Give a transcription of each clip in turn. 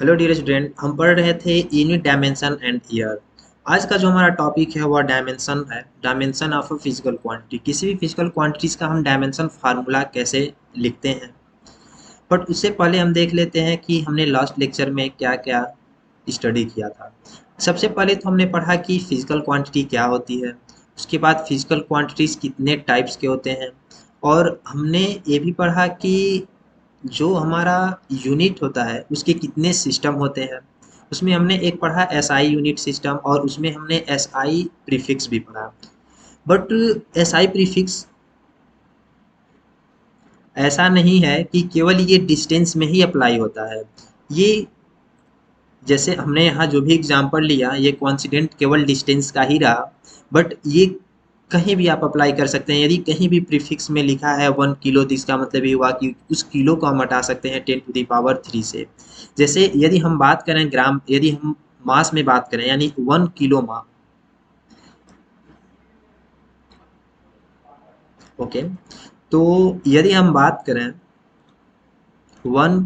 Hello dear student, हम पढ़ रहे थे यूनिट डायमेंशन एंड ईयर। आज का जो हमारा टॉपिक है वह डायमेंशन है, dimension of a physical quantity. किसी भी फिजिकल क्वांटिटीज का हम डायमेंशन फार्मूला कैसे लिखते हैं। बट उससे पहले हम देख लेते हैं कि हमने लास्ट लेक्चर में क्या क्या स्टडी किया था। सबसे पहले तो हमने पढ़ा कि फिजिकल क्वांटिटी क्या होती है। उसके बाद फिजिकल क्वांटिटीज कितने टाइप्स के होते हैं। और हमने ये भी पढ़ा कि जो हमारा यूनिट होता है उसके कितने सिस्टम होते हैं। उसमें हमने एक पढ़ा एसआई यूनिट सिस्टम, और उसमें हमने एसआई प्रीफिक्स भी पढ़ा। बट एसआई प्रीफिक्स ऐसा नहीं है कि केवल ये डिस्टेंस में ही अप्लाई होता है। ये जैसे हमने यहाँ जो भी एग्जांपल लिया ये कॉन्सिडेंट केवल डिस्टेंस का ही रहा। बट ये कहीं भी आप अप्लाई कर सकते हैं। यदि कहीं भी प्रीफिक्स में लिखा है 1 किलो, तो इसका मतलब ये हुआ कि उस किलो को हम हटा सकते हैं 10⁻³ से। जैसे यदि हम बात करें ग्राम, यदि हम मास में बात करें यानी 1 किलो मास। ओके, तो यदि हम बात करें 1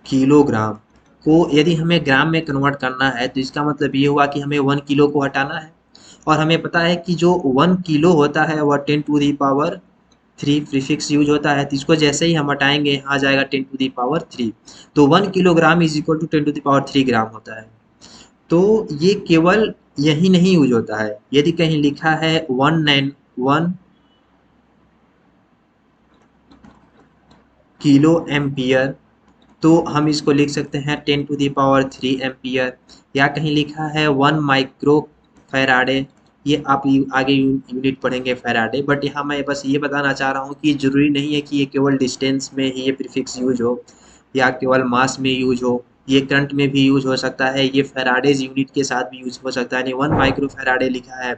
किलोग्राम को, यदि हमें ग्राम में कन्वर्ट करना है तो इसका मतलब ये हुआ कि हमें 1 किलो को हटाना है। और हमें पता है कि जो 1 किलो होता है वह 10⁻³ प्रीफिक्स यूज होता है। तो इसको जैसे ही हम हटाएंगे यहाँ आ जाएगा 10⁻³ तो 1 किलोग्राम इज इक्वल टू 10⁻³ ग्राम होता है। तो ये केवल यही नहीं यूज होता है। यदि कहीं लिखा है 1 किलो एम्पियर, तो हम इसको लिख सकते हैं 10⁻³ एम्पियर। या कहीं लिखा है 1 माइक्रो फैराडे, ये आप आगे यूनिट पढ़ेंगे फैराडे। बट यहाँ मैं बस ये बताना चाह रहा हूँ कि जरूरी नहीं है कि ये केवल डिस्टेंस में ही ये प्रीफिक्स यूज हो या केवल मास में यूज हो। ये करंट में भी यूज हो सकता है, ये फैराडेज यूनिट के साथ भी यूज हो सकता है। यानी 1 माइक्रो फैराडे लिखा है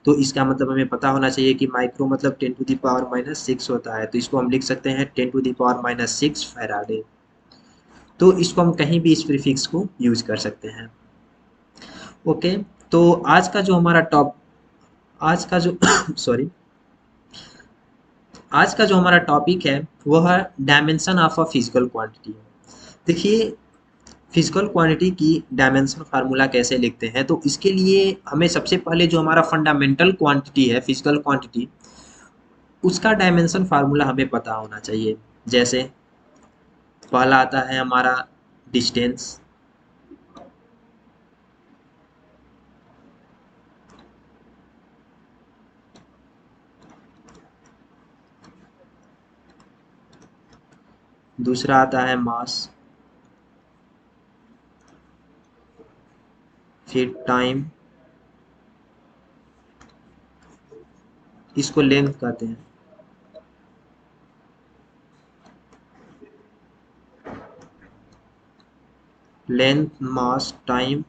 तो इसका मतलब हमें पता होना चाहिए कि माइक्रो मतलब 10⁻⁻6 होता है। तो इसको हम लिख सकते हैं 10⁻⁻6 फैराडे। तो इसको हम कहीं भी इस प्रीफिक्स को यूज कर सकते हैं। ओके, तो आज का जो सॉरी, आज का जो हमारा टॉपिक है वह है dimension of a physical quantity. देखिए, फिजिकल क्वांटिटी की डायमेंशन फार्मूला कैसे लिखते हैं, तो इसके लिए हमें सबसे पहले जो हमारा फंडामेंटल क्वांटिटी है फिजिकल क्वांटिटी, उसका डायमेंशन फार्मूला हमें पता होना चाहिए। जैसे पहला आता है हमारा डिस्टेंस, दूसरा आता है मास, फिर टाइम, इसको लेंथ कहते हैं। Length, mass, time,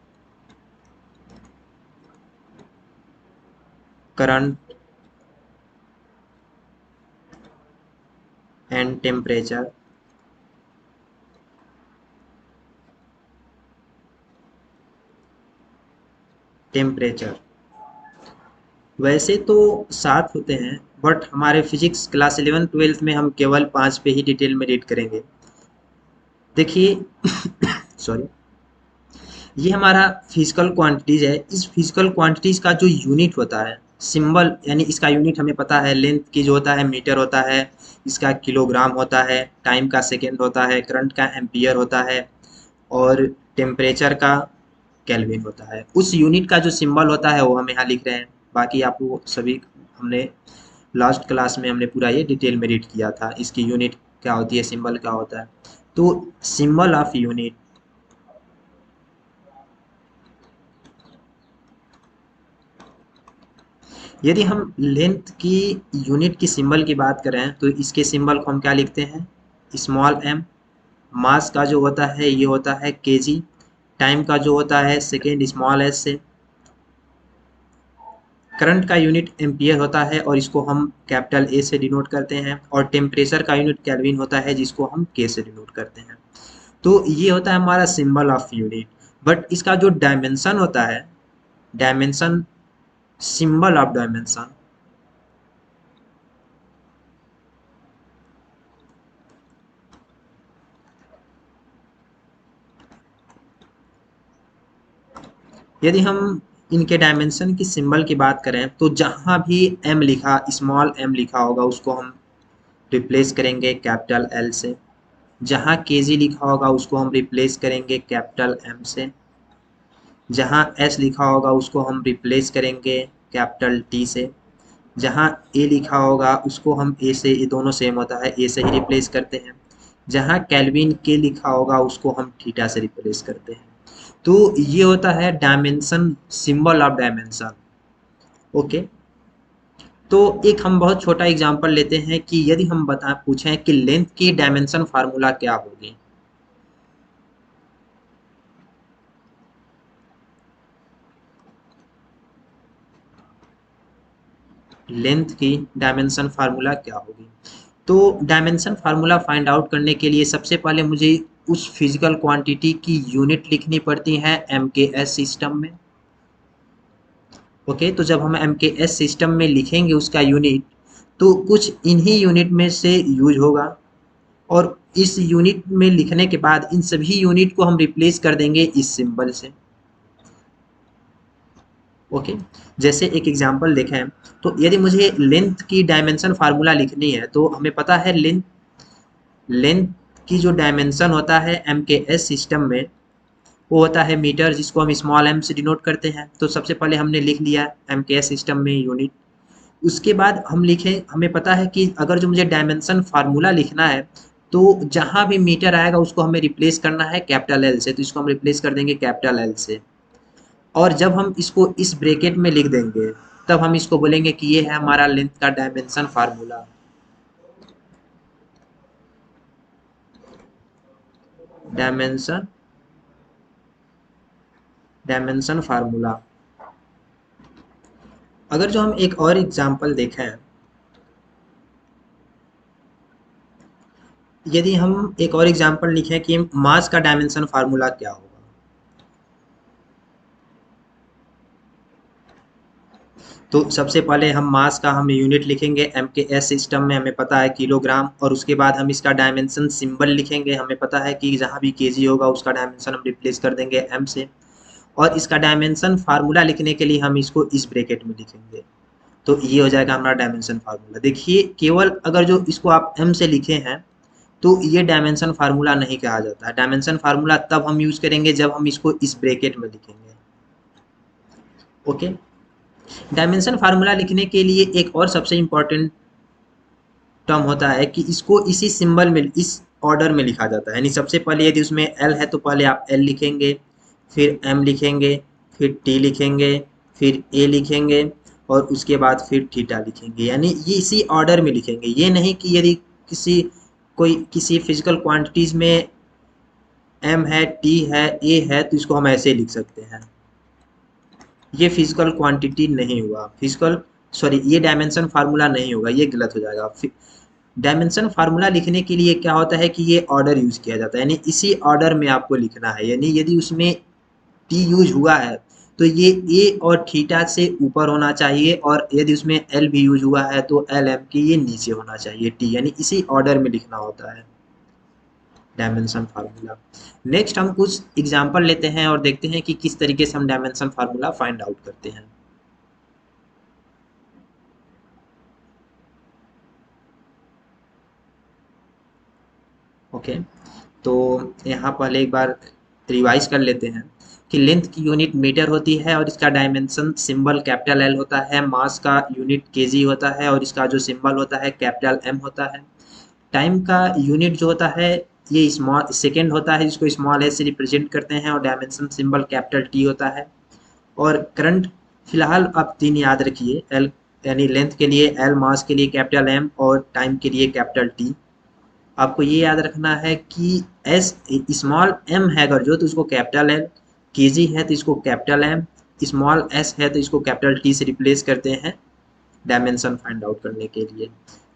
current and temperature. Temperature वैसे तो 7 होते हैं, बट हमारे फिजिक्स क्लास 11 12 में हम केवल 5 पे ही डिटेल में रीड करेंगे। देखिए सॉरी, ये हमारा फिजिकल क्वांटिटीज है। इस फिजिकल क्वांटिटीज का जो यूनिट होता है सिंबल, यानी इसका यूनिट हमें पता है। लेंथ की जो होता है मीटर होता है, इसका किलोग्राम होता है, टाइम का सेकेंड होता है, करंट का एम्पियर होता है, और टेम्परेचर का केल्विन होता है। उस यूनिट का जो सिंबल होता है वो हम यहाँ लिख रहे हैं। बाकी आप वो सभी हमने लास्ट क्लास में हमने पूरा ये डिटेल में रीड किया था, इसकी यूनिट क्या होती है, सिंबल क्या होता है। तो सिंबल ऑफ यूनिट, यदि हम लेंथ की यूनिट की सिंबल की बात करें तो इसके सिंबल को हम क्या लिखते हैं, स्मॉल एम। मास का जो होता है ये होता है केजी। टाइम का जो होता है सेकेंड, स्मॉल एस से। करंट का यूनिट एम्पियर होता है और इसको हम कैपिटल ए से डिनोट करते हैं। और टेम्परेचर का यूनिट केल्विन होता है जिसको हम के से डिनोट करते हैं। तो ये होता है हमारा सिंबल ऑफ यूनिट। बट इसका जो डायमेंशन होता है, डायमेंशन, सिंबल ऑफ यदि हम इनके डायमेंशन की सिंबल की बात करें तो जहाँ भी m लिखा, स्मॉल m लिखा होगा उसको हम रिप्लेस करेंगे कैपिटल L से। जहाँ kg लिखा होगा उसको हम रिप्लेस करेंगे कैपिटल M से। जहाँ s लिखा होगा उसको हम रिप्लेस करेंगे कैपिटल T से। जहाँ a लिखा होगा उसको हम a से, ये दोनों सेम होता है, a से ही रिप्लेस करते हैं। जहाँ केल्विन के लिखा होगा उसको हम थीटा से रिप्लेस करते हैं। तो ये होता है dimension, symbol of dimension. Okay, तो एक हम बहुत छोटा एग्जांपल लेते हैं कि यदि हम बता पूछें कि लेंथ की डायमेंशन फार्मूला क्या होगी। लेंथ की डायमेंशन फार्मूला क्या होगी? तो डायमेंशन फार्मूला फाइंड आउट करने के लिए सबसे पहले मुझे उस फिजिकल क्वांटिटी की यूनिट लिखनी पड़ती है एमकेएस सिस्टम में। ओके, तो जब हम एमकेएस सिस्टम में लिखेंगे उसका यूनिट, तो कुछ इन्हीं यूनिट में से यूज होगा, और इस यूनिट में लिखने के बाद इन सभी यूनिट को हम रिप्लेस कर देंगे इस सिंबल से। ओके, जैसे एक एग्जांपल देखें, तो यदि मुझे लेंथ की डायमेंशन फार्मूला लिखनी है तो हमें पता है लेंथ लेंथ की जो डायमेंशन होता है एम के एस सिस्टम में वो होता है मीटर, जिसको हम स्मॉल एम से डिनोट करते हैं। तो सबसे पहले हमने लिख लिया एम के एस सिस्टम में यूनिट। उसके बाद हम लिखें, हमें पता है कि अगर जो मुझे डायमेंशन फार्मूला लिखना है तो जहाँ भी मीटर आएगा उसको हमें रिप्लेस करना है कैपिटल एल से, तो इसको हम रिप्लेस कर देंगे कैपिटल एल से। और जब हम इसको इस ब्रैकेट में लिख देंगे तब हम इसको बोलेंगे कि ये है हमारा लेंथ का dimension formula. Dimension dimension formula. अगर जो हम एक और एग्जांपल देखें, यदि हम एक और एग्जांपल लिखें कि मास का डायमेंशन फार्मूला क्या होगा, तो सबसे पहले हम मास का हम यूनिट लिखेंगे एम के एस सिस्टम में, हमें पता है किलोग्राम, और उसके बाद हम इसका डायमेंशन सिंबल लिखेंगे। हमें पता है कि जहाँ भी केजी होगा उसका डायमेंशन हम रिप्लेस कर देंगे एम से। और इसका डायमेंशन फार्मूला लिखने के लिए हम इसको इस ब्रैकेट में लिखेंगे। तो ये हो जाएगा हमारा डायमेंशन फार्मूला। देखिए, केवल अगर जो इसको आप एम से लिखे हैं तो ये डायमेंशन फार्मूला नहीं कहा जाता है। डायमेंशन फार्मूला तब हम यूज करेंगे जब हम इसको इस ब्रैकेट में लिखेंगे। ओके, डायमेंशन फार्मूला लिखने के लिए एक और सबसे इम्पोर्टेंट टर्म होता है कि इसको इसी सिंबल में, इस ऑर्डर में लिखा जाता है। यानी सबसे पहले यदि उसमें एल है तो पहले आप एल लिखेंगे, फिर एम लिखेंगे, फिर टी लिखेंगे, फिर ए लिखेंगे, और उसके बाद फिर थीटा लिखेंगे। यानी ये इसी ऑर्डर में लिखेंगे। ये नहीं कि यदि किसी किसी फिजिकल क्वांटिटीज में एम है, टी है, ए है, तो इसको हम ऐसे लिख सकते हैं। ये फिजिकल क्वांटिटी नहीं हुआ, फिजिकल, सॉरी, ये डायमेंशन फार्मूला नहीं होगा, ये गलत हो जाएगा। डायमेंशन फार्मूला लिखने के लिए क्या होता है कि ये ऑर्डर यूज किया जाता है, यानी इसी ऑर्डर में आपको लिखना है। यानी यदि उसमें टी यूज हुआ है तो ये ए और थीटा से ऊपर होना चाहिए, और यदि उसमें एल भी यूज हुआ है तो एल एम के ये नीचे होना चाहिए टी, यानी इसी ऑर्डर में लिखना होता है डायमेंशन फार्मूला। नेक्स्ट हम कुछ एग्जांपल लेते हैं और देखते हैं कि किस तरीके से हम डायमेंशन फार्मूला फाइंड आउट करते हैं। ओके, तो यहाँ पहले एक बार रिवाइज कर लेते हैं कि लेंथ की यूनिट मीटर होती है और इसका डायमेंशन सिंबल कैपिटल एल होता है। मास का यूनिट केजी होता है और इसका जो सिंबल होता है कैपिटल एम होता है। टाइम का यूनिट जो होता है ये स्मॉल सेकेंड होता है, जिसको स्मॉल एस से रिप्रेजेंट करते हैं, और डायमेंशन सिंबल कैपिटल टी होता है। और करंट, फिलहाल आप तीन याद रखिए, एल यानी लेंथ के लिए एल, मास के लिए कैपिटल एम, और टाइम के लिए कैपिटल टी। आपको ये याद रखना है कि एस, स्मॉल एम है अगर जो, तो इसको कैपिटल एल, केजी है तो इसको कैपिटल एम, स्मॉल एस है तो इसको कैपिटल टी से रिप्लेस करते हैं डायमेंशन फाइंड आउट करने के लिए।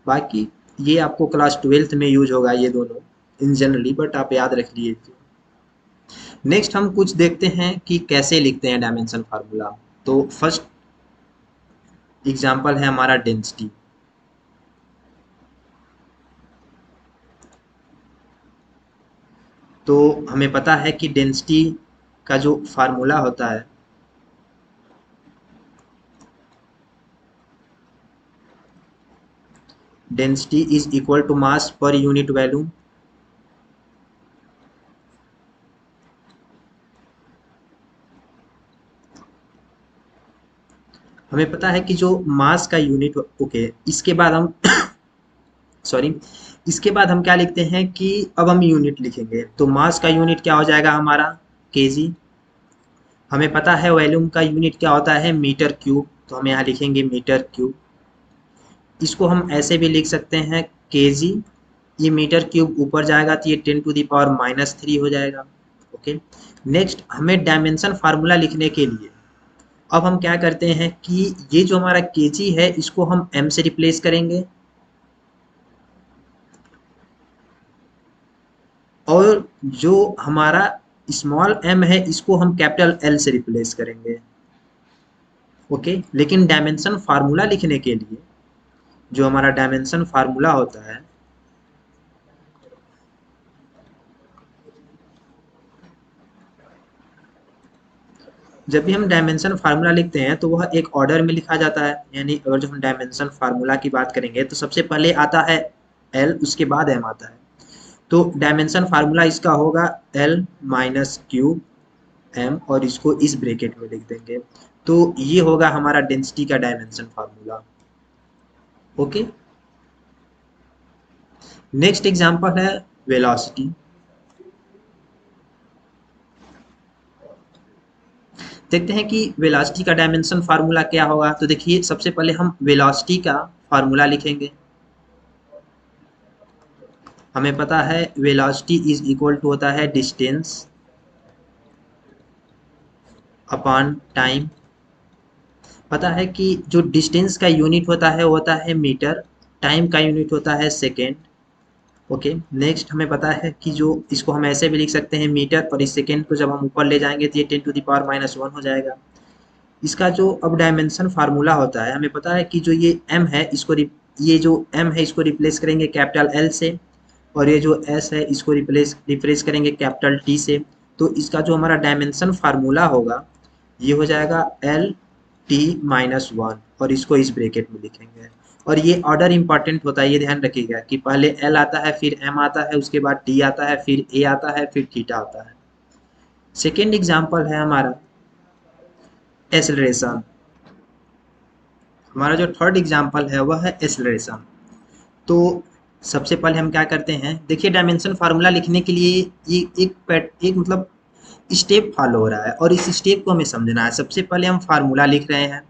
बाकी ये आपको क्लास ट्वेल्थ में यूज होगा ये दोनों इन जनरली, बट आप याद रख लीजिए। नेक्स्ट हम कुछ देखते हैं कि कैसे लिखते हैं डायमेंशन फार्मूला। तो फर्स्ट एग्जांपल है हमारा डेंसिटी। तो हमें पता है कि डेंसिटी का जो फार्मूला होता है density is equal to mass per unit volume. हमें पता है कि जो मास का यूनिट, ओके, इसके बाद हम सॉरी, इसके बाद हम क्या लिखते हैं कि अब हम यूनिट लिखेंगे, तो मास का यूनिट क्या हो जाएगा हमारा, केजी। हमें पता है वॉल्यूम का यूनिट क्या होता है, मीटर क्यूब, तो हम यहाँ लिखेंगे मीटर क्यूब। इसको हम ऐसे भी लिख सकते हैं केजी, ये मीटर क्यूब ऊपर जाएगा तो ये 10⁻³ हो जाएगा। ओके, नेक्स्ट हमें डायमेंशन फार्मूला लिखने के लिए अब हम क्या करते हैं कि ये जो हमारा केजी है इसको हम एम से रिप्लेस करेंगे, और जो हमारा स्मॉल एम है इसको हम कैपिटल एल से रिप्लेस करेंगे। ओके, लेकिन डायमेंशन फार्मूला लिखने के लिए जो हमारा डायमेंशन फार्मूला होता है, जब भी हम डायमेंशन फार्मूला लिखते हैं तो वह एक ऑर्डर में लिखा जाता है। यानी अगर जो हम डायमेंशन फार्मूला की बात करेंगे तो सबसे पहले आता है एल, उसके बाद एम आता है। तो डायमेंशन फार्मूला इसका होगा एल माइनस क्यूब एम, और इसको इस ब्रैकेट में लिख देंगे। तो ये होगा हमारा डेंसिटी का dimension formula. Okay, next example है वेलोसिटी। देखते हैं कि वेलोसिटी का डायमेंशन फार्मूला क्या होगा। तो देखिए सबसे पहले हम वेलोसिटी का फार्मूला लिखेंगे। हमें पता है वेलोसिटी इज इक्वल टू होता है डिस्टेंस अपॉन टाइम। पता है कि जो डिस्टेंस का यूनिट होता है वो होता है मीटर, टाइम का यूनिट होता है सेकेंड। ओके, नेक्स्ट हमें पता है कि जो इसको हम ऐसे भी लिख सकते हैं मीटर, और इस सेकेंड को जब हम ऊपर ले जाएंगे तो ये 10⁻⁻1 हो जाएगा। इसका जो अब डायमेंशन फार्मूला होता है, हमें पता है कि जो ये m है इसको ये जो m है इसको रिप्लेस करेंगे कैपिटल L से, और ये जो s है इसको रिप्लेस करेंगे कैपिटल T से। तो इसका जो हमारा डायमेंशन फार्मूला होगा ये हो जाएगा L_T-1, और इसको इस ब्रैकेट में लिखेंगे। और ये ऑर्डर इंपॉर्टेंट होता है, ये ध्यान रखिएगा कि पहले L आता है, फिर M आता है, उसके बाद T आता है, फिर A आता है, फिर थीटा आता है। सेकेंड एग्जाम्पल है हमारा एक्सेलरेशन। हमारा जो थर्ड एग्जाम्पल है वह है एक्सेलरेशन। तो सबसे पहले हम क्या करते हैं, देखिए डायमेंशन फार्मूला लिखने के लिए ये एक मतलब स्टेप फॉलो हो रहा है, और इस स्टेप को हमें समझना है। सबसे पहले हम फार्मूला लिख रहे हैं,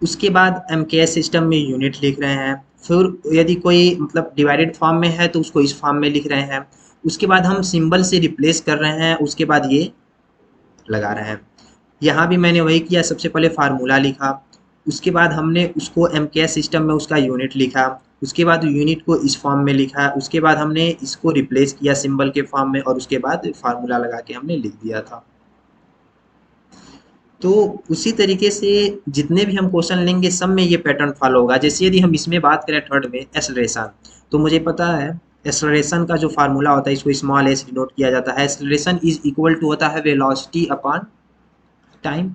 उसके बाद एमकेएस सिस्टम में यूनिट लिख रहे हैं, फिर यदि कोई मतलब डिवाइडेड फॉर्म में है तो उसको इस फॉर्म में लिख रहे हैं, उसके बाद हम सिंबल से रिप्लेस कर रहे हैं, उसके बाद ये लगा रहे हैं। यहाँ भी मैंने वही किया, सबसे पहले फार्मूला लिखा, उसके बाद हमने उसको एमकेएस सिस्टम में उसका यूनिट लिखा, उसके बाद यूनिट को इस फॉर्म में लिखा, उसके बाद हमने इसको रिप्लेस किया सिंबल के फॉर्म में, और उसके बाद फार्मूला लगा के हमने लिख दिया था। तो उसी तरीके से जितने भी हम क्वेश्चन लेंगे सब में ये पैटर्न फॉलो होगा। जैसे यदि हम इसमें बात करें थर्ड में एक्सेलरेशन, तो मुझे पता है एक्सेलरेशन का जो फार्मूला होता है इसको स्मॉल एस डिनोट किया जाता है। एक्सेलरेशन इज इक्वल टू होता है वेलोसिटी अपॉन टाइम।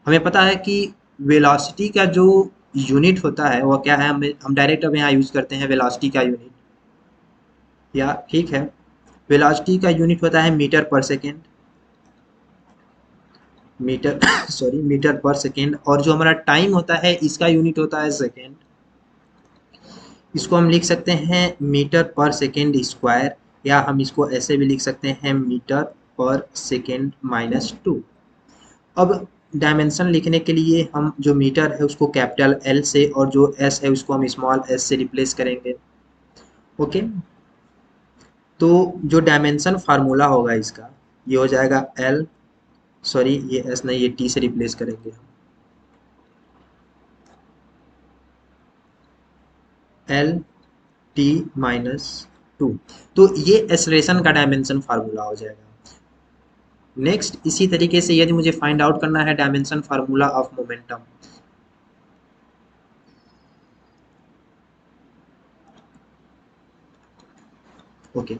हमें पता है कि वेलोसिटी का जो यूनिट होता है वो क्या है, हम डायरेक्ट अब यहाँ यूज़ करते हैं वेलोसिटी का यूनिट, या ठीक है, वेलोसिटी का यूनिट होता है मीटर पर सेकेंड, मीटर सॉरी मीटर पर सेकेंड, और जो हमारा टाइम होता है इसका यूनिट होता है सेकेंड। इसको हम लिख सकते हैं मीटर पर सेकेंड स्क्वायर, या हम इसको ऐसे भी लिख सकते हैं मीटर पर सेकेंड माइनस 2। अब डायमेंशन लिखने के लिए हम जो मीटर है उसको कैपिटल एल से, और जो एस है उसको हम स्मॉल एस से रिप्लेस करेंगे। ओके, तो जो डायमेंशन फार्मूला होगा इसका ये हो जाएगा एल, सॉरी ये एस नहीं, ये टी से रिप्लेस करेंगे हम, L_T-2। तो ये एक्सेलरेशन का डायमेंशन फार्मूला हो जाएगा। नेक्स्ट इसी तरीके से यदि मुझे फाइंड आउट करना है dimension formula of momentum, okay,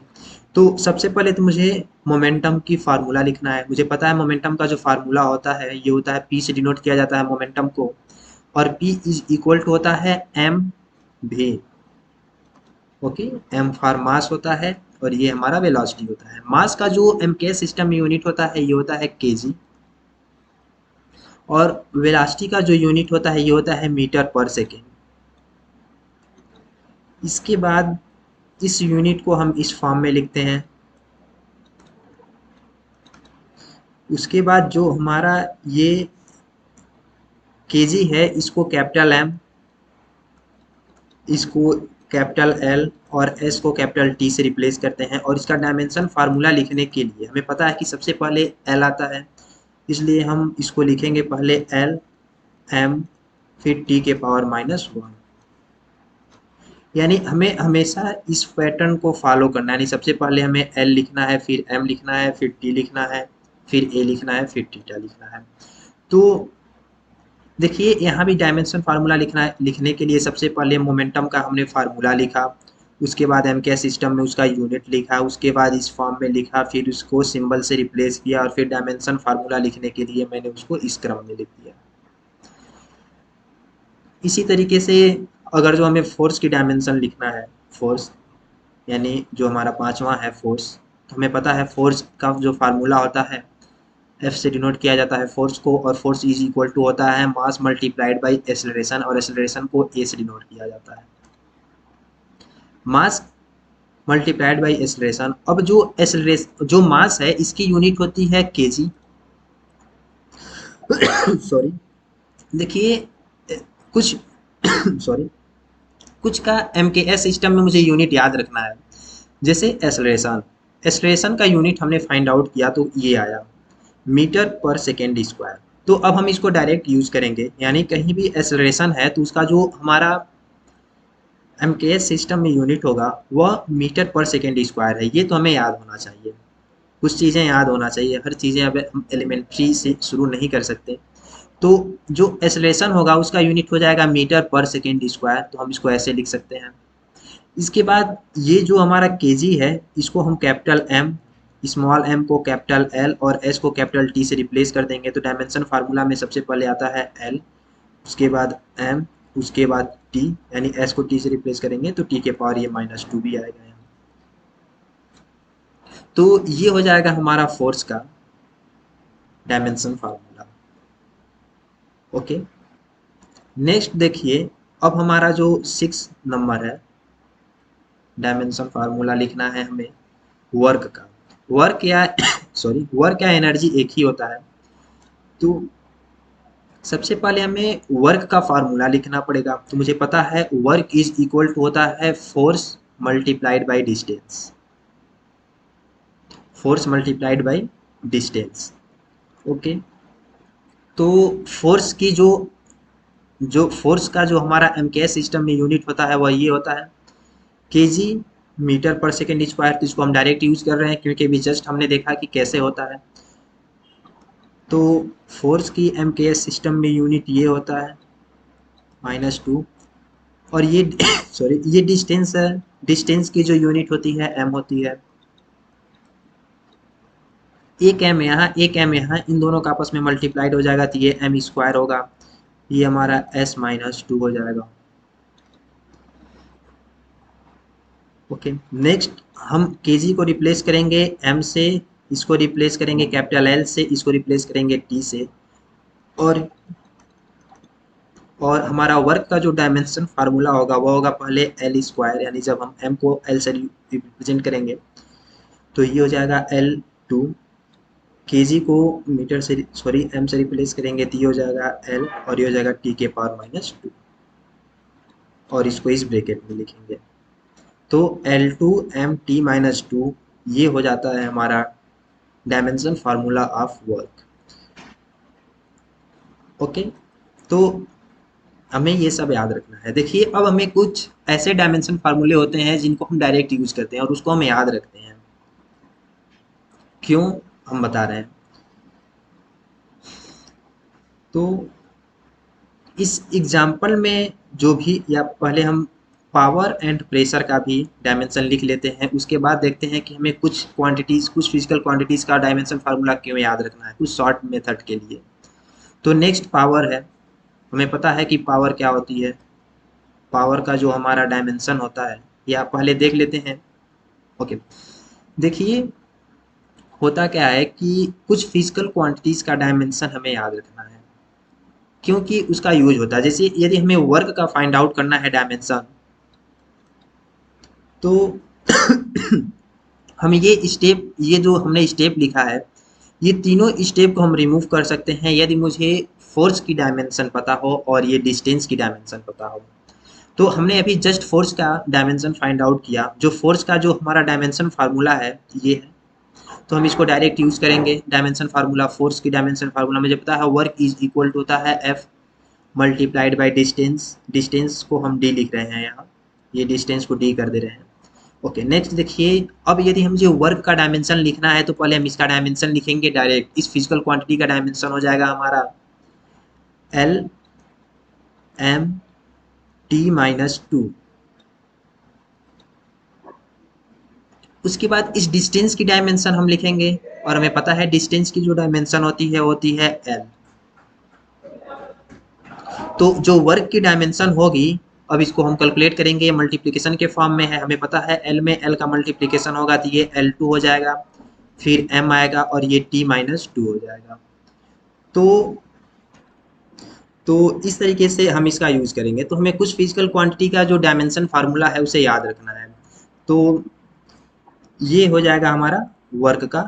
तो सबसे पहले तो मुझे मोमेंटम की फार्मूला लिखना है। मुझे पता है मोमेंटम का जो फार्मूला होता है ये होता है P से डिनोट किया जाता है मोमेंटम को, और P इज इक्वल टू होता है M V। Okay, M for mass होता है और ये हमारा वेलोसिटी होता है। मास का जो एमकेएस सिस्टम में यूनिट होता है ये होता है केजी, और वेलोसिटी का जो यूनिट होता है ये होता है मीटर पर सेकेंड। इसके बाद इस यूनिट को हम इस फॉर्म में लिखते हैं। उसके बाद जो हमारा ये केजी है इसको कैपिटल एम, इसको कैपिटल एल और एस को कैपिटल टी से रिप्लेस करते हैं। और इसका डायमेंशन फार्मूला लिखने के लिए हमें पता है कि सबसे पहले एल आता है, इसलिए हम इसको लिखेंगे पहले एल एम फिर टी के पावर -1। यानी हमें हमेशा इस पैटर्न को फॉलो करना है, यानी सबसे पहले हमें एल लिखना है, फिर एम लिखना है, फिर टी लिखना है, फिर ए लिखना है, फिर थीटा लिखना है। तो देखिए यहाँ भी डायमेंशन फार्मूला लिखना है, लिखने के लिए सबसे पहले मोमेंटम का हमने फार्मूला लिखा, उसके बाद एम के सिस्टम में उसका यूनिट लिखा, उसके बाद इस फॉर्म में लिखा, फिर उसको सिंबल से रिप्लेस किया और फिर डायमेंशन फार्मूला लिखने के लिए मैंने उसको इस क्रम में लिख दिया। इसी तरीके से अगर जो हमें फोर्स की डायमेंशन लिखना है, फोर्स यानी जो हमारा पांचवा है फोर्स, तो हमें पता है फोर्स का जो फार्मूला होता है एफ से डिनोट किया जाता है फोर्स को, और फोर्स इज इक्वल टू होता है मास मल्टीप्लाइड बाई एक्सेलरेशन, और एक्सेलरेशन को ए से डिनोट किया जाता है, मास मल्टीप्लाइड बाई एक्सेलरेशन। अब जो एक्सेलरेशन जो मास है इसकी यूनिट होती है केजी। सॉरी, देखिए कुछ सॉरी कुछ का एमकेएस सिस्टम में मुझे यूनिट याद रखना है, जैसे एक्सेलरेशन, एक्सेलरेशन का यूनिट हमने फाइंड आउट किया तो ये आया मीटर पर सेकेंड स्क्वायर। तो अब हम इसको डायरेक्ट यूज करेंगे, यानी कहीं भी एक्सेलरेशन है तो उसका जो हमारा एमकेएस सिस्टम में यूनिट होगा वह मीटर पर सेकेंड स्क्वायर है। ये तो हमें याद होना चाहिए, कुछ चीज़ें याद होना चाहिए, हर चीज़ें अब हम एलिमेंट्री से शुरू नहीं कर सकते। तो जो एक्सेलरेशन होगा उसका यूनिट हो जाएगा मीटर पर सेकेंड स्क्वायर, तो हम इसको ऐसे लिख सकते हैं। इसके बाद ये जो हमारा केजी है इसको हम कैपिटल एम, स्मॉल एम को कैपिटल एल और एस को कैपिटल टी से रिप्लेस कर देंगे। तो डायमेंशन फार्मूला में सबसे पहले आता है एल, उसके बाद एम, उसके बाद टी, यानी एस को टी से रिप्लेस करेंगे तो टी के पावर ये -2 भी आएगा यहाँ। तो ये हो जाएगा हमारा फोर्स का डायमेंशन फार्मूला। ओके, नेक्स्ट देखिए, अब हमारा जो 6 नंबर है, डायमेंशन फार्मूला लिखना है हमें वर्क का। वर्क या सॉरी वर्क या एनर्जी एक ही होता है। तो सबसे पहले हमें वर्क का फार्मूला लिखना पड़ेगा। तो मुझे पता है वर्क इज इक्वल टू होता है force multiplied by distance, force multiplied by distance. Okay, तो फोर्स की जो फोर्स का जो हमारा एमकेएस सिस्टम में यूनिट होता है वह ये होता है केजी मीटर पर सेकेंड स्क्वायर। तो इसको हम डायरेक्ट यूज कर रहे हैं क्योंकि अभी जस्ट हमने देखा कि कैसे होता है। तो फोर्स की एमकेएस सिस्टम में यूनिट ये होता है -2, और ये सॉरी ये डिस्टेंस है, डिस्टेंस की जो यूनिट होती है एम होती है। एक एम यहाँ एक एम यहाँ, इन दोनों का आपस में मल्टीप्लाइड हो जाएगा तो ये एम स्क्वायर होगा, ये हमारा s -2 हो जाएगा। ओके, नेक्स्ट हम केजी को रिप्लेस करेंगे m से, इसको रिप्लेस करेंगे कैपिटल L से, इसको रिप्लेस करेंगे t से, और हमारा वर्क का जो डायमेंशन फार्मूला होगा वो होगा पहले एल स्क्वायर, यानी जब हम m को l से रिप्रेजेंट करेंगे तो ये हो जाएगा L2, केजी को मीटर से सॉरी m से रिप्लेस करेंगे तो ये हो जाएगा L, और ये हो जाएगा t के पावर -2, और इसको इस ब्रैकेट में लिखेंगे। तो L2 mt -2 ये हो जाता है हमारा dimension formula of work. Okay, तो हमें ये सब याद रखना है। देखिए अब हमें कुछ ऐसे डायमेंशन फार्मूले होते हैं जिनको हम डायरेक्ट यूज करते हैं और उसको हम याद रखते हैं। क्यों, हम बता रहे हैं। तो इस एग्जाम्पल में जो भी, या पहले हम पावर एंड प्रेशर का भी डायमेंशन लिख लेते हैं, उसके बाद देखते हैं कि हमें कुछ क्वांटिटीज़, कुछ फिजिकल क्वांटिटीज़ का डायमेंशन फार्मूला क्यों याद रखना है, कुछ शॉर्ट मेथड के लिए। तो नेक्स्ट पावर है, हमें पता है कि पावर क्या होती है। पावर का जो हमारा डायमेंशन होता है या पहले देख लेते हैं। ओके, देखिए होता क्या है कि कुछ फिजिकल क्वांटिटीज का डायमेंशन हमें याद रखना है, क्योंकि उसका यूज होता है। जैसे यदि हमें वर्क का फाइंड आउट करना है डायमेंशन, तो हम ये जो हमने स्टेप लिखा है, ये तीनों स्टेप को हम रिमूव कर सकते हैं यदि मुझे फोर्स की डायमेंशन पता हो और ये डिस्टेंस की डायमेंशन पता हो। तो हमने अभी जस्ट फोर्स का डायमेंशन फाइंड आउट किया। जो फोर्स का जो हमारा डायमेंशन फार्मूला है ये है, तो हम इसको डायरेक्ट यूज करेंगे। डायमेंशन फार्मूला, फोर्स की डायमेंशन फार्मूला मुझे पता है, वर्क इज इक्वल टू होता है F multiplied by distance. Distance को हम डी लिख रहे हैं यहाँ, ये डिस्टेंस को डी कर दे रहे हैं। ओके, नेक्स्ट देखिए, अब यदि हम जो वर्क का डायमेंशन लिखना है तो पहले हम इसका डायमेंशन लिखेंगे डायरेक्ट। इस फिजिकल क्वांटिटी का डायमेंशन हो जाएगा हमारा L M T minus two. उसके बाद इस डिस्टेंस की डायमेंशन हम लिखेंगे, और हमें पता है डिस्टेंस की जो डायमेंशन होती है एल। तो जो वर्क की डायमेंशन होगी, अब इसको हम कैलकुलेट करेंगे, मल्टीप्लिकेशन के फॉर्म में है। हमें पता है एल में एल का मल्टीप्लिकेशन होगा तो ये L2 हो जाएगा, फिर m आएगा और ये t माइनस टू हो जाएगा। तो तो इस तरीके से हम इसका यूज करेंगे। तो हमें कुछ फिजिकल क्वांटिटी का जो डायमेंशन फार्मूला है उसे याद रखना है। तो ये हो जाएगा हमारा वर्क का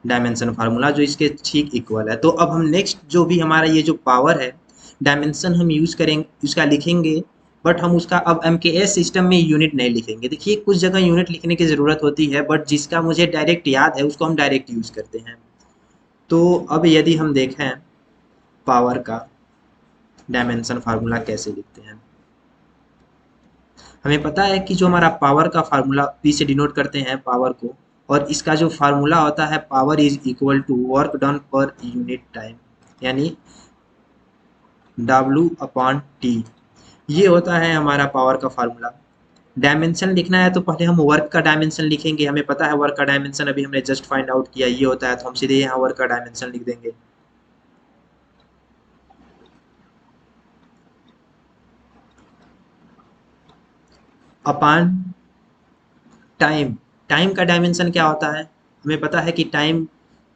डायमेंशन फार्मूला, जो इसके ठीक इक्वल है। तो अब हम नेक्स्ट जो भी हमारा ये जो पावर है डायमेंशन हम यूज करेंगे, उसका लिखेंगे, बट हम उसका अब MKS सिस्टम में यूनिट नहीं लिखेंगे। देखिए कुछ जगह यूनिट लिखने की ज़रूरत होती है, बट जिसका मुझे डायरेक्ट याद है उसको हम डायरेक्ट यूज करते हैं। तो अब यदि हम देखें पावर का डायमेंशन फार्मूला कैसे लिखते हैं, हमें पता है कि जो हमारा पावर का फार्मूला, P से डिनोट करते हैं पावर को, और इसका जो फार्मूला होता है power is equal to work done per unit time, यानी W अपॉन टी। ये होता है हमारा पावर का फार्मूला। डायमेंशन लिखना है तो पहले हम वर्क का डायमेंशन लिखेंगे। हमें पता है वर्क का डायमेंशन अभी हमने जस्ट फाइंड आउट किया ये होता है, तो हम सीधे यहाँ वर्क का डायमेंशन लिख देंगे। Upon time. टाइम का डायमेंशन क्या होता है, हमें पता है कि टाइम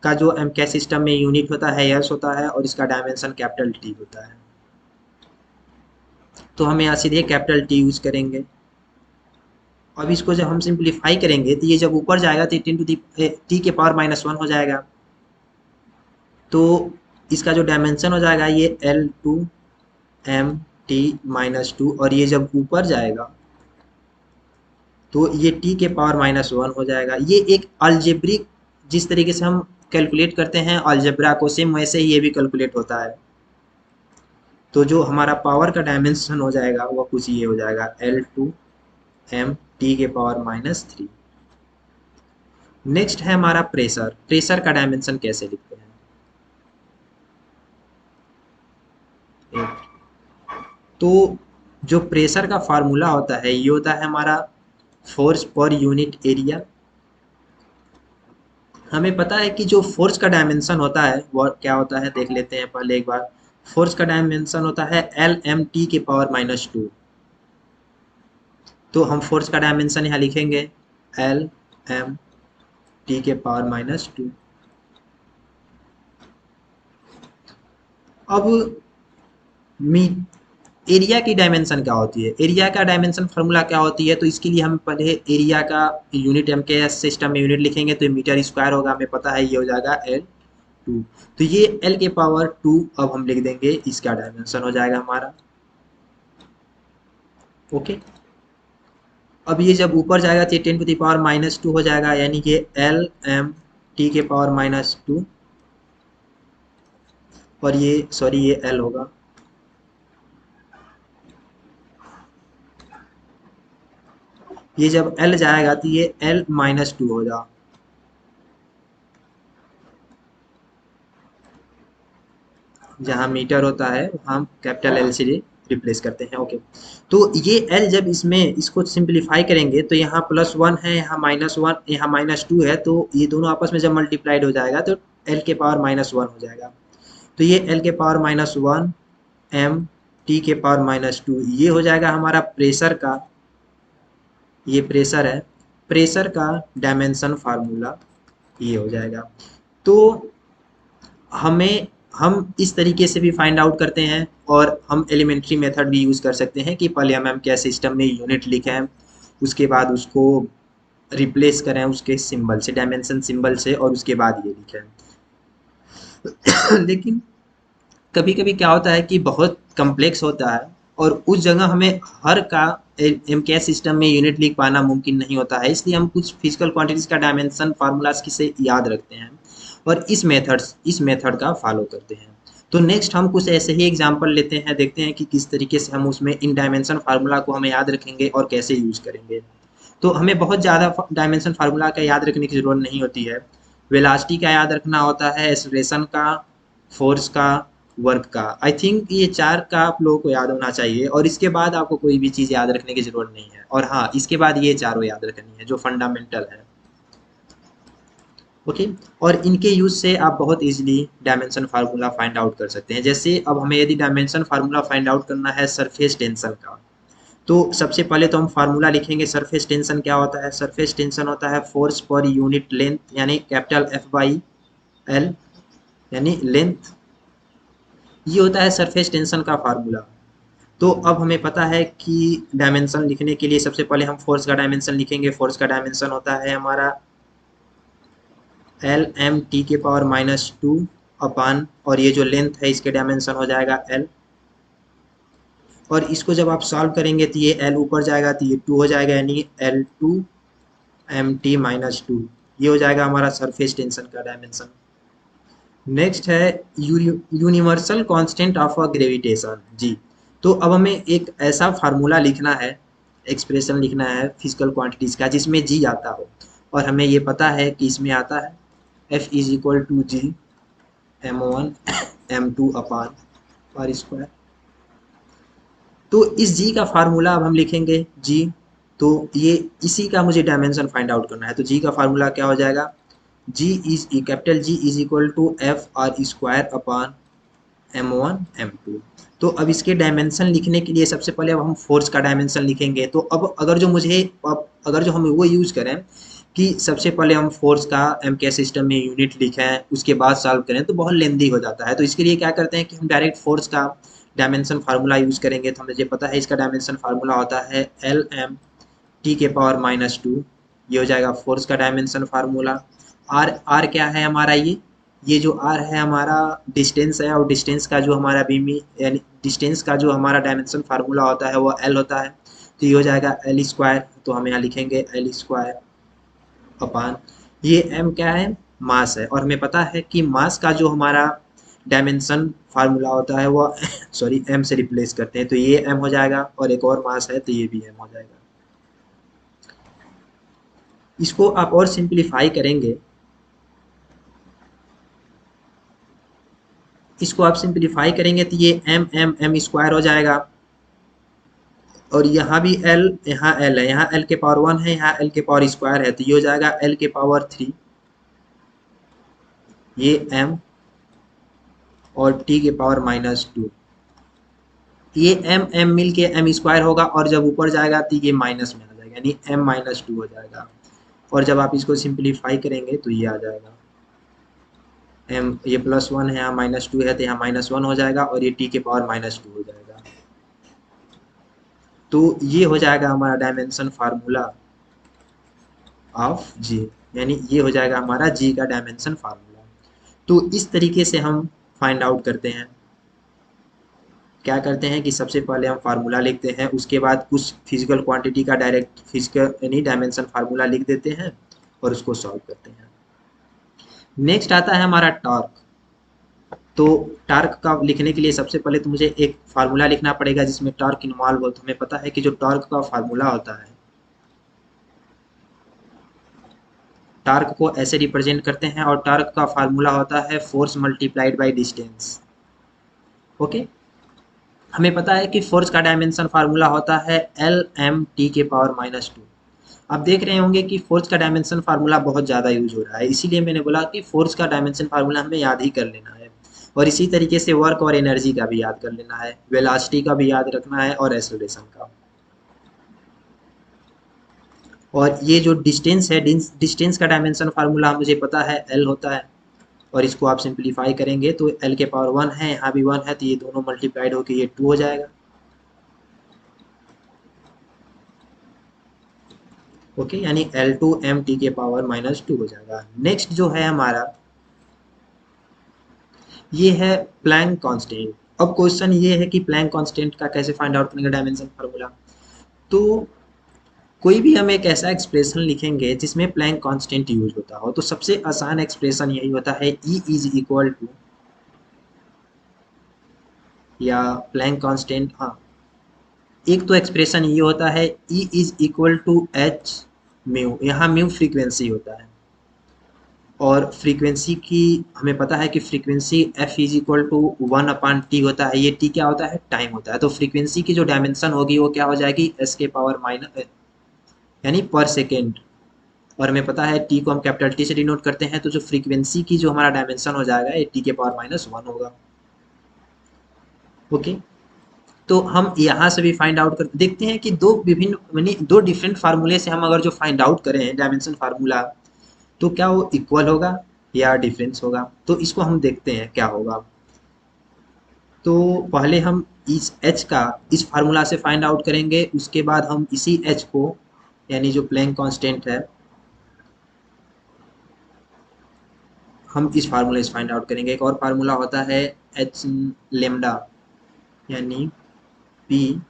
का जो MKS सिस्टम में यूनिट होता है यस होता है, और इसका डायमेंशन कैपिटल टी होता है। तो हम यहाँ सीधे कैपिटल टी यूज करेंगे। अब इसको जब हम सिंप्लीफाई करेंगे तो ये जब ऊपर जाएगा तो टेन टू टी के पावर -1 हो जाएगा। तो इसका जो डायमेंशन हो जाएगा ये L2 m t -2, और ये जब ऊपर जाएगा तो ये t के पावर -1 हो जाएगा। ये एक अलजेब्रिक, जिस तरीके से हम कैलकुलेट करते हैं अलजेब्रा को, सेम वैसे ही ये भी कैलकुलेट होता है। तो जो हमारा पावर का डायमेंशन हो जाएगा वो कुछ ये हो जाएगा L2 m t के पावर -3। नेक्स्ट है हमारा प्रेशर। प्रेशर का डायमेंशन कैसे लिखते हैं, तो जो प्रेशर का फार्मूला होता है ये होता है हमारा फोर्स पर यूनिट एरिया। हमें पता है कि जो फोर्स का डायमेंशन होता है वो क्या होता है, देख लेते हैं पहले एक बार। फोर्स का डायमेंशन होता है L-m-t के पावर -2। तो हम फोर्स का डायमेंशन यहाँ लिखेंगे L-m-t के पावर -2। अब मी एरिया की डायमेंशन क्या होती है, एरिया का डायमेंशन फार्मूला क्या होती है, तो इसके लिए हम पहले एरिया का यूनिट MKS सिस्टम में यूनिट लिखेंगे, तो मीटर स्क्वायर होगा। हमें पता है ये हो जाएगा L2। तो ये L के पावर 2 अब हम लिख देंगे, इसका डायमेंशन हो जाएगा हमारा। ओके, अब ये जब ऊपर जाएगा तो 10 टू द पावर -2 हो जाएगा, यानी कि L-m-t के पावर -2, और ये सॉरी ये L होगा। ये जब L जाएगा तो ये L-2 हो जाएगा। जहाँ मीटर होता है हम कैपिटल L से रिप्लेस करते हैं। ओके, तो ये L जब इसमें इसको सिंप्लीफाई करेंगे तो यहाँ +1 है, यहाँ -1, यहाँ -2 है, तो ये दोनों आपस में जब मल्टीप्लाइड हो जाएगा तो L के पावर -1 हो जाएगा। तो ये L के पावर -1 m t के पावर -2 ये हो जाएगा हमारा प्रेशर का ये प्रेशर है, प्रेशर का डायमेंशन फार्मूला ये हो जाएगा। तो हमें हम इस तरीके से भी फाइंड आउट करते हैं, और हम एलिमेंट्री मेथड भी यूज़ कर सकते हैं कि पहले हम क्या सिस्टम में यूनिट लिखें, उसके बाद उसको रिप्लेस करें उसके सिंबल से, डायमेंशन सिंबल से, और उसके बाद ये लिखें। लेकिन कभी कभी क्या होता है कि बहुत कम्प्लेक्स होता है, और उस जगह हमें हर का एम के सिस्टम में यूनिट लिख पाना मुमकिन नहीं होता है, इसलिए हम कुछ फिजिकल क्वांटिटीज का डायमेंशन फार्मूलाज से याद रखते हैं, और इस मेथड का फॉलो करते हैं। तो नेक्स्ट हम कुछ ऐसे ही एग्जांपल लेते हैं, देखते हैं कि किस तरीके से हम उसमें इन डायमेंशन फार्मूला को हमें याद रखेंगे और कैसे यूज करेंगे। तो हमें बहुत ज़्यादा डायमेंशन फार्मूला का याद रखने की ज़रूरत नहीं होती है। वेलोसिटी का याद रखना होता है, एक्सेलरेशन का, फोर्स का, वर्क का। आई थिंक ये 4 का आप लोगों को याद होना चाहिए, और इसके बाद आपको कोई भी चीज़ याद रखने की ज़रूरत नहीं है। और हाँ, इसके बाद ये चारों याद रखनी है जो फंडामेंटल है। ओके। और इनके यूज़ से आप बहुत easily dimension formula find out कर सकते हैं। जैसे अब हमें यदि डायमेंशन फार्मूला फाइंड आउट करना है सरफेस टेंशन का, तो सबसे पहले तो हम फार्मूला लिखेंगे। सरफेस टेंशन क्या होता है? सरफेस टेंशन होता है फोर्स पर यूनिट लेंथ, यानी कैपिटल एफ बाई एल, यानी लेंथ। ये होता है सरफेस टेंशन का फार्मूला। तो अब हमें पता है कि डायमेंशन लिखने के लिए सबसे पहले हम फोर्स का डायमेंशन लिखेंगे। फोर्स का डायमेंशन होता है हमारा एल एम टी के पावर -2 अपान, और ये जो लेंथ है इसके डायमेंशन हो जाएगा एल। और इसको जब आप सॉल्व करेंगे तो ये एल ऊपर जाएगा तो ये 2 हो जाएगा, यानी L2 mt-2। ये हो जाएगा हमारा सरफेस टेंशन का डायमेंशन। नेक्स्ट है universal constant of a gravitation G. तो अब हमें एक ऐसा फार्मूला लिखना है, एक्सप्रेशन लिखना है फिजिकल क्वांटिटीज का जिसमें जी आता हो, और हमें ये पता है कि इसमें आता है F is equal to G m1 m2 upon r square. तो इस जी का फार्मूला अब हम लिखेंगे जी। तो ये इसी का मुझे डायमेंशन फाइंड आउट करना है। तो जी का फार्मूला क्या हो जाएगा? G is capital G is equal to F R square upon m1 m2। तो अब इसके डायमेंशन लिखने के लिए सबसे पहले अब हम फोर्स का डायमेंशन लिखेंगे। तो अब अगर जो हम वो यूज करें कि सबसे पहले हम फोर्स का एम के सिस्टम में यूनिट लिखें उसके बाद सॉल्व करें, तो बहुत लेंदी हो जाता है। तो इसके लिए क्या करते हैं कि हम डायरेक्ट फोर्स का डायमेंशन फार्मूला यूज करेंगे। तो मुझे पता है इसका डायमेंशन फार्मूला होता है एल एम टी के पावर -2। ये हो जाएगा फोर्स का डायमेंशन फार्मूला। आर आर क्या है हमारा? ये जो आर है हमारा डिस्टेंस है, और डिस्टेंस का जो हमारा बीमी यानी डिस्टेंस का जो हमारा डायमेंशन फार्मूला होता है वो एल होता है। तो ये हो जाएगा एल स्क्वायर। तो हम यहाँ लिखेंगे एल स्क्वायर अपान, ये एम क्या है? मास है। और हमें पता है कि मास का जो हमारा डायमेंशन फार्मूला होता है वो सॉरी एम से रिप्लेस करते हैं, तो ये एम हो जाएगा, और एक और मास है तो ये भी एम हो जाएगा। इसको आप और सिंप्लीफाई करेंगे, इसको आप सिंप्लीफाई करेंगे तो ये एम एम एम स्क्वायर हो जाएगा। और यहाँ भी एल, यहाँ एल है, यहाँ एल के पावर 1 है, यहाँ एल के पावर स्क्वायर है, तो ये हो जाएगा एल के पावर 3, ये एम, और टी के पावर -2। ये एम एम मिल के एम स्क्वायर होगा, और जब ऊपर जाएगा तो ये माइनस में आ जाएगा, यानी m-2 हो जाएगा। और जब आप इसको सिंप्लीफाई करेंगे तो ये आ जाएगा एम, ये +1 है, यहाँ -2 है तो यहाँ -1 हो जाएगा, और ये टी के पावर -2 हो जाएगा। तो ये हो जाएगा हमारा डायमेंशन फार्मूला ऑफ जी, यानी ये हो जाएगा हमारा जी का डायमेंशन फार्मूला। तो इस तरीके से हम फाइंड आउट करते हैं। क्या करते हैं कि सबसे पहले हम फार्मूला लिखते हैं, उसके बाद कुछ फिजिकल क्वांटिटी का डायरेक्ट फिजिकल यानी डायमेंशन फार्मूला लिख देते हैं और उसको सॉल्व करते हैं। नेक्स्ट आता है हमारा टॉर्क। तो टॉर्क का लिखने के लिए सबसे पहले तो मुझे एक फार्मूला लिखना पड़ेगा जिसमें टॉर्क इन्वॉल्व हो। तो हमें पता है कि जो टॉर्क का फार्मूला होता है, टॉर्क को ऐसे रिप्रेजेंट करते हैं, और टॉर्क का फार्मूला होता है force multiplied by distance. Okay. हमें पता है कि फोर्स का डायमेंशन फार्मूला होता है एल एम टी के पावर -2। आप देख रहे होंगे कि फोर्स का डायमेंशन फार्मूला बहुत ज़्यादा यूज हो रहा है, इसीलिए मैंने बोला कि फोर्स का डायमेंशन फार्मूला हमें याद ही कर लेना है। और इसी तरीके से वर्क और एनर्जी का भी याद कर लेना है, वेलोसिटी का भी याद रखना है, और एक्सेलरेशन का। और ये जो डिस्टेंस है, डिस्टेंस का डायमेंशन फार्मूला मुझे पता है एल होता है, और इसको आप सिंप्लीफाई करेंगे तो एल के पावर 1 है, यहाँ भी 1 है, तो ये दोनों मल्टीप्लाइड होकर ये 2 हो जाएगा। ओके, यानी एल टू एम टी के पावर -2 हो जाएगा। नेक्स्ट जो है हमारा, ये है प्लैंक कांस्टेंट। अब क्वेश्चन ये है कि प्लैंक कांस्टेंट का कैसे फाइंड आउट करेंगे डायमेंशन फार्मूला। तो कोई भी हम एक ऐसा एक्सप्रेशन लिखेंगे जिसमें प्लैंक कांस्टेंट यूज होता हो, तो सबसे आसान एक्सप्रेशन यही होता है E इज इक्वल टू, या प्लैंक कांस्टेंट, हाँ, एक तो एक्सप्रेशन ये होता है E is equal to H mu, यहाँ म्यू फ्रीक्वेंसी होता है, और फ्रीक्वेंसी की हमें पता है कि frequency F is equal to 1/t होता है। ये टी क्या होता है, टाइम होता है। तो फ्रीक्वेंसी की जो डायमेंशन होगी वो क्या हो जाएगी, एस के पावर माइनस, यानी पर सेकेंड, और हमें पता है टी को हम कैपिटल टी से डिनोट करते हैं, तो जो फ्रीक्वेंसी की जो हमारा डायमेंशन हो जाएगा ये टी के पावर -1 होगा। ओके, तो हम यहाँ से भी फाइंड आउट कर देखते हैं कि दो विभिन्न, यानी दो डिफरेंट फार्मूले से हम अगर जो फाइंड आउट करें डायमेंशन फार्मूला, तो क्या वो इक्वल होगा या डिफरेंस होगा। तो इसको हम देखते हैं क्या होगा। तो पहले हम इस h का इस फार्मूला से फाइंड आउट करेंगे, उसके बाद हम इसी h को, यानी जो प्लैंक कांस्टेंट है, हम इस फार्मूले से फाइंड आउट करेंगे। एक और फार्मूला होता है h लेमडा, यानी p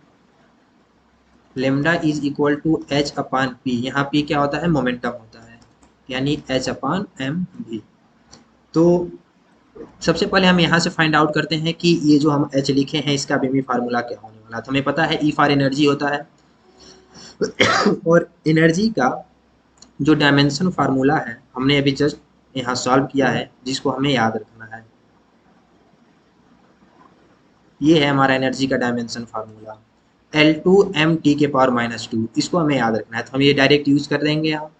lambda is equal to h/p। यहाँ p क्या होता है, मोमेंटम होता है, यानी h/m v। तो सबसे पहले हम यहाँ से फाइंड आउट करते हैं कि ये जो हम h लिखे हैं इसका बीमी फार्मूला क्या होने वाला है। तो हमें पता है E फॉर एनर्जी होता है, और एनर्जी का जो डायमेंशन फार्मूला है हमने अभी जस्ट यहाँ सॉल्व किया है, जिसको हमें याद रखना है। ये है हमारा एनर्जी का डायमेंशन फार्मूला, L2m के पावर -2। इसको हमें याद रखना है, तो हम ये डायरेक्ट यूज कर देंगे यहाँ।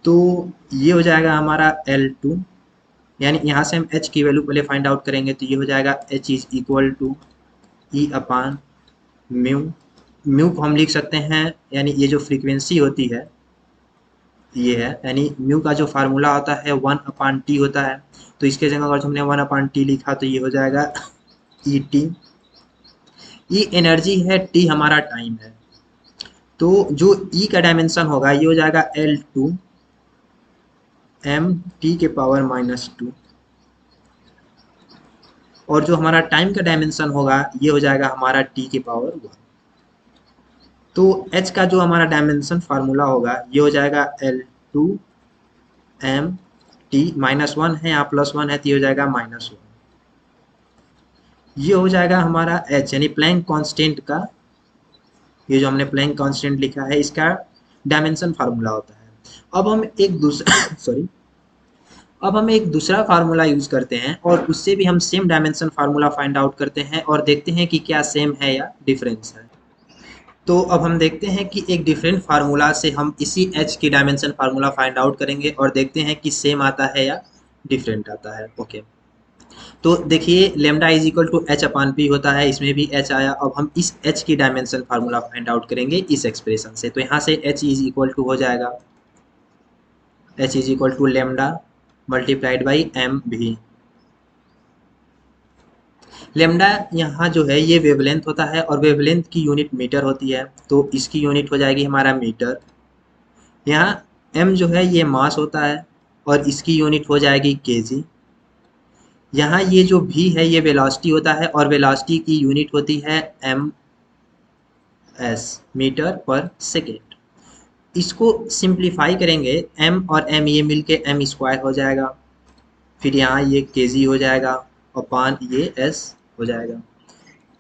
तो ये हो जाएगा हमारा L2, यानी यहाँ से हम h की वैल्यू पहले फाइंड आउट करेंगे, तो ये हो जाएगा h इज इक्वल टू E/म्यू। म्यू को हम लिख सकते हैं, यानी ये जो फ्रीक्वेंसी होती है ये है, यानी म्यू का जो फार्मूला होता है 1/t होता है। तो इसके जगह अगर हमने 1/t लिखा तो ये हो जाएगा E_t। E एनर्जी है, t हमारा टाइम है। तो जो E का डायमेंशन होगा ये हो जाएगा L2m के पावर -2, और जो हमारा टाइम का डायमेंशन होगा ये हो जाएगा हमारा t के पावर 1। तो h का जो हमारा डायमेंशन फार्मूला होगा ये हो जाएगा L2m t, -1 है यहाँ +1 है तो ये हो जाएगा -1। ये हो जाएगा हमारा h, यानी प्लैंक कांस्टेंट का, ये जो हमने प्लैंक कांस्टेंट लिखा है इसका डायमेंशन फार्मूला होता है। अब हम एक दूसरा सॉरी, अब हम एक दूसरा फार्मूला यूज करते हैं और उससे भी हम same dimension formula find out करते हैं और देखते हैं कि क्या सेम है या डिफरेंस है। तो अब हम देखते हैं कि एक डिफरेंट फार्मूला से हम इसी h की डायमेंशन फार्मूला फाइंड आउट करेंगे और देखते हैं कि सेम आता है या डिफरेंट आता है। ओके, तो देखिए lambda is equal to h/p होता है, इसमें भी h आया। अब हम इस h की डायमेंशन फार्मूला फाइंड आउट करेंगे इस एक्सप्रेशन से, तो यहाँ से h इज इक्वल टू हो जाएगा h is equal to lambda multiplied by M V. Lambda यहाँ जो है ये वेवलेंथ होता है और वेवलेंथ की यूनिट मीटर होती है, तो इसकी यूनिट हो जाएगी हमारा मीटर। यहाँ m जो है ये मास होता है और इसकी यूनिट हो जाएगी केजी। यहाँ ये जो v है ये वेलोसिटी होता है और वेलोसिटी की यूनिट होती है एम एस, मीटर पर सेकेंड। इसको सिंप्लीफाई करेंगे, m और m ये मिलके m स्क्वायर हो जाएगा, फिर यहाँ ये केजी हो जाएगा अपान ये s हो जाएगा।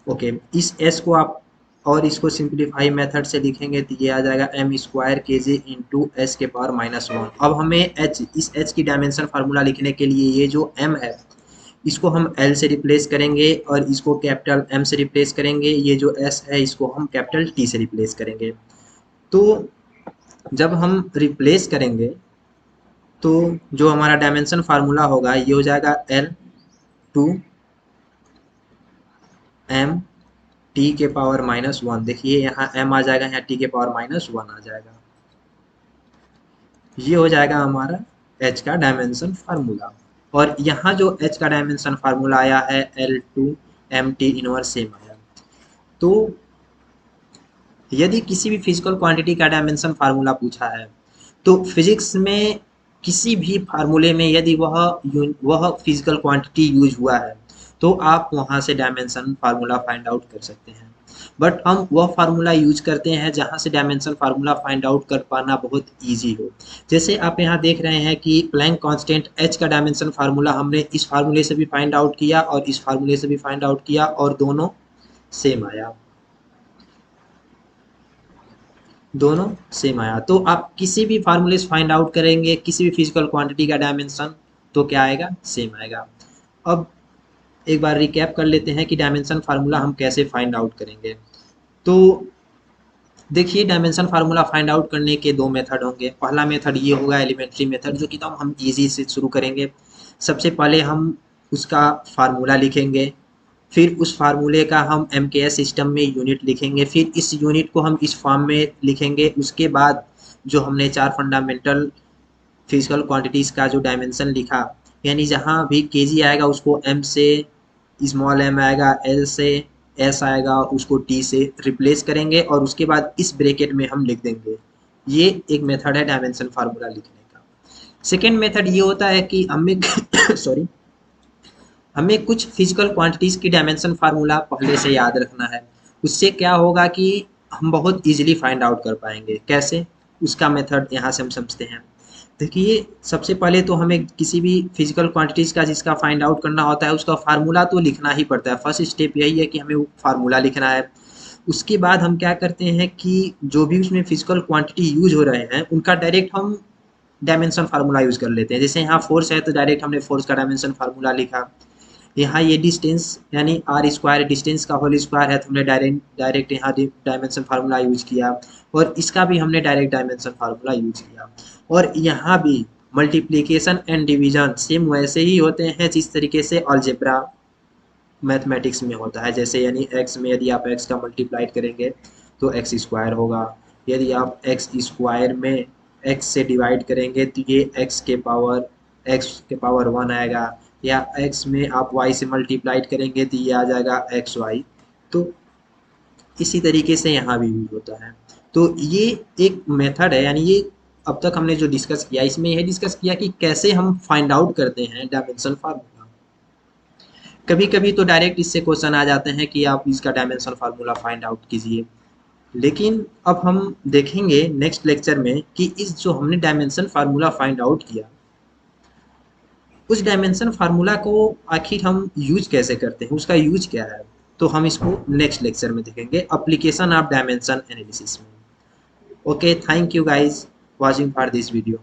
ओके, इस s को आप और इसको सिंप्लीफाई मेथड से लिखेंगे तो ये आ जाएगा m स्क्वायर के जी इंटू एस के पावर -1। अब हमें h, इस h की डायमेंशन फार्मूला लिखने के लिए ये जो m है इसको हम L से रिप्लेस करेंगे और इसको कैपिटल M से रिप्लेस करेंगे, ये जो S है इसको हम कैपिटल T से रिप्लेस करेंगे। तो जब हम रिप्लेस करेंगे तो जो हमारा डायमेंशन फार्मूला होगा ये हो जाएगा L2m टी के पावर -1, देखिए यहाँ m आ जाएगा, यहाँ टी के पावर -1 आ जाएगा। ये हो जाएगा हमारा h का डायमेंशन फार्मूला। और यहाँ जो h का डायमेंशन फार्मूला आया है L2 mt इनवर्स सेम आया। तो यदि किसी भी फिजिकल क्वांटिटी का डायमेंशन फार्मूला पूछा है तो फिजिक्स में किसी भी फार्मूले में यदि वह फिजिकल क्वांटिटी यूज हुआ है तो आप वहां से डायमेंशन फार्मूला फाइंड आउट कर सकते हैं। बट हम वह फार्मूला यूज करते हैं जहां से डायमेंशन फार्मूला फाइंड आउट कर पाना बहुत इजी हो। जैसे आप यहाँ देख रहे हैं कि प्लैंक कांस्टेंट h का डायमेंशन फार्मूला हमने इस फार्मूले से भी फाइंड आउट किया और इस फार्मूले से भी फाइंड आउट किया और दोनों सेम आया, दोनों सेम आया। तो आप किसी भी फार्मूले से फाइंड आउट करेंगे किसी भी फिजिकल क्वांटिटी का डायमेंशन तो क्या आएगा, सेम आएगा। अब एक बार रिकैप कर लेते हैं कि डायमेंशन फार्मूला हम कैसे फाइंड आउट करेंगे। तो देखिए डायमेंशन फार्मूला फाइंड आउट करने के दो मेथड होंगे। पहला मेथड ये होगा एलिमेंट्री मेथड, जो कि तो हम इजी से शुरू करेंगे। सबसे पहले हम उसका फार्मूला लिखेंगे, फिर उस फार्मूले का हम MKS सिस्टम में यूनिट लिखेंगे, फिर इस यूनिट को हम इस फॉर्म में लिखेंगे। उसके बाद जो हमने 4 फंडामेंटल फिजिकल क्वांटिटीज़ का जो डायमेंशन लिखा, यानी जहाँ भी केजी आएगा उसको m से, स्मॉल m आएगा l से, s आएगा उसको t से रिप्लेस करेंगे और उसके बाद इस ब्रैकेट में हम लिख देंगे। ये एक मेथड है डायमेंशन फार्मूला लिखने का। सेकेंड मेथड ये होता है कि हमें सॉरी, हमें कुछ फिजिकल क्वांटिटीज़ की डायमेंशन फार्मूला पहले से याद रखना है। उससे क्या होगा कि हम बहुत इजीली फाइंड आउट कर पाएंगे। कैसे, उसका मेथड यहाँ से हम समझते हैं। देखिए सबसे पहले तो हमें किसी भी फिजिकल क्वांटिटीज़ का जिसका फाइंड आउट करना होता है उसका फार्मूला तो लिखना ही पड़ता है। फर्स्ट स्टेप यही है कि हमें वो फार्मूला लिखना है। उसके बाद हम क्या करते हैं कि जो भी उसमें फिजिकल क्वांटिटी यूज हो रहे हैं उनका डायरेक्ट हम डायमेंशन फार्मूला यूज कर लेते हैं। जैसे यहाँ फोर्स है तो डायरेक्ट हमने फोर्स का डायमेंशन फार्मूला लिखा। यहाँ ये डिस्टेंस यानी आर स्क्वायर डिस्टेंस का होल स्क्वायर है तो हमने डायरेक्ट यहाँ डायमेंशन फार्मूला यूज किया और इसका भी हमने डायरेक्ट डायमेंशन फार्मूला यूज किया। और यहाँ भी मल्टीप्लिकेशन एंड डिवीजन सेम वैसे ही होते हैं जिस तरीके से अलजेब्रा मैथमेटिक्स में होता है। जैसे यानी x में यदि आप x का मल्टीप्लाइड करेंगे तो x स्क्वायर होगा, यदि आप x स्क्वायर में x से डिवाइड करेंगे तो ये x के पावर 1 आएगा, या x में आप y से मल्टीप्लाइड करेंगे तो ये आ जाएगा xy। तो इसी तरीके से यहाँ भी यूज होता है। तो ये एक मेथड है, यानी ये अब तक हमने जो डिस्कस किया इसमें यह डिस्कस किया कि कैसे हम फाइंड आउट करते हैं डायमेंशन फार्मूला। कभी कभी तो डायरेक्ट इससे क्वेश्चन आ जाते हैं कि आप इसका डायमेंशन फार्मूला फाइंड आउट कीजिए। लेकिन अब हम देखेंगे नेक्स्ट लेक्चर में कि इस जो हमने डायमेंशन फार्मूला फाइंड आउट किया उस डायमेंशन फार्मूला को आखिर हम यूज कैसे करते हैं, उसका यूज क्या है। तो हम इसको नेक्स्ट लेक्चर में देखेंगे, एप्लीकेशन ऑफ डायमेंशन एनालिसिस में। Okay, thank you guys watching for this video.